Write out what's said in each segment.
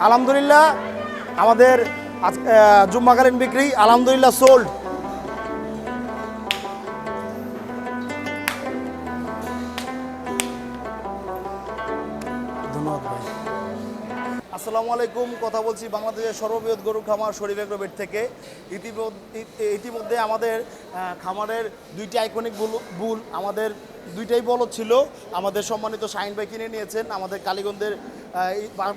আলহামদুলিল্লাহ আমাদের জুম্মাকালীন বিক্রি আলহামদুলিল্লাহ সোল্ড। ধন্যবাদ ভাই। আসসালামু আলাইকুম, কথা বলছি বাংলাদেশের সর্ববৃহৎ গরু খামার শরীফ এগ্রোভেট থেকে। ইতিমধ্যে আমাদের খামারের দুইটি আইকনিক বুল আমাদের দুইটাই বলদ ছিল, আমাদের সম্মানিত শাহিন ভাই কিনে নিয়েছেন, আমাদের কালীগঞ্জের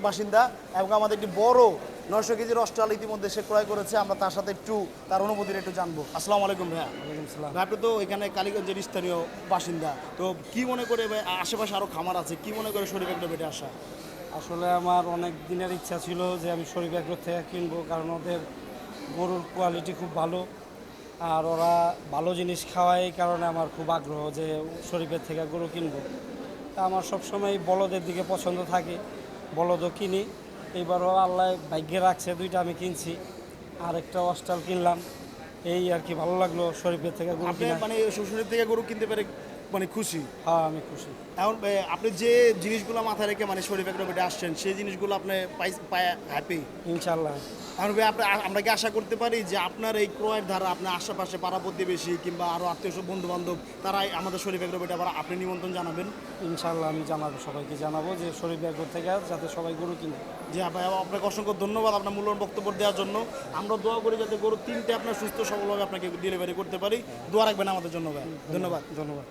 বাসিন্দা, এবং আমাদের একটি বড় 900 কেজির অস্ট্রাল ইতিমধ্যে সে ক্রয় করেছে। আমরা তার সাথে একটু তার অনুভূতিটা একটু জানবো। আসসালামু আলাইকুম ভাইয়া। ভাই, আপনি তো এখানে কালীগঞ্জের স্থানীয় বাসিন্দা, তো কি মনে করে আশেপাশে আরও খামার আছে, কি মনে করে শরীফ এগ্রোভেটে আসা? আসলে আমার অনেক দিনের ইচ্ছা ছিল যে আমি শরীফ এগ্রো থেকে কিনবো, কারণ ওদের গরুর কোয়ালিটি খুব ভালো আর ওরা ভালো জিনিস খাওয়ায়, এই কারণে আমার খুব আগ্রহ যে শরীফের থেকে গরু কিনবো। তা আমার সবসময় বলদের দিকে পছন্দ থাকে, বলদও কিনি। এইবারও আল্লাহ ভাগ্যে রাখছে, দুইটা আমি কিনছি, আর একটা অস্টাল কিনলাম। এই আর কি, ভালো লাগলো শরীফের থেকে গরু আপনি কিনা। মানে শরীফ থেকে গরু কিনতে পেরে মানে খুশি? হ্যাঁ, আমি খুশি। এখন আপনি যে জিনিসগুলো মাথায় রেখে মানে শরীফ এগ্রোভেটে আসছেন, সেই জিনিসগুলো আপনি পায় হ্যাপি ইনশাল্লাহ। এখন ভাই আমরা কি আশা করতে পারি যে আপনার এই ক্রয়ের দ্বারা আপনার আশেপাশে পাড়া প্রতিবেশী কিংবা আরও আত্মীয় বন্ধু বান্ধব তারাই আমাদের শরীফ এগ্রোভেটে আবার আপনি নিমন্ত্রণ জানাবেন? ইনশাল্লাহ আমি জানাবো, সবাইকে জানাবো যে শরীফ এগ্রো থেকে যাতে সবাই গরু কিনে। জি ভাই, আপনাকে অসংখ্য ধন্যবাদ আপনার মূল্যবান বক্তব্য দেওয়ার জন্য। আমরা দোয়া করি যাতে গরু 3টে আপনার সুস্থ সবলভাবে আপনাকে ডেলিভারি করতে পারি। দোয়া রাখবেন আমাদের জন্য ভাই। ধন্যবাদ। ধন্যবাদ।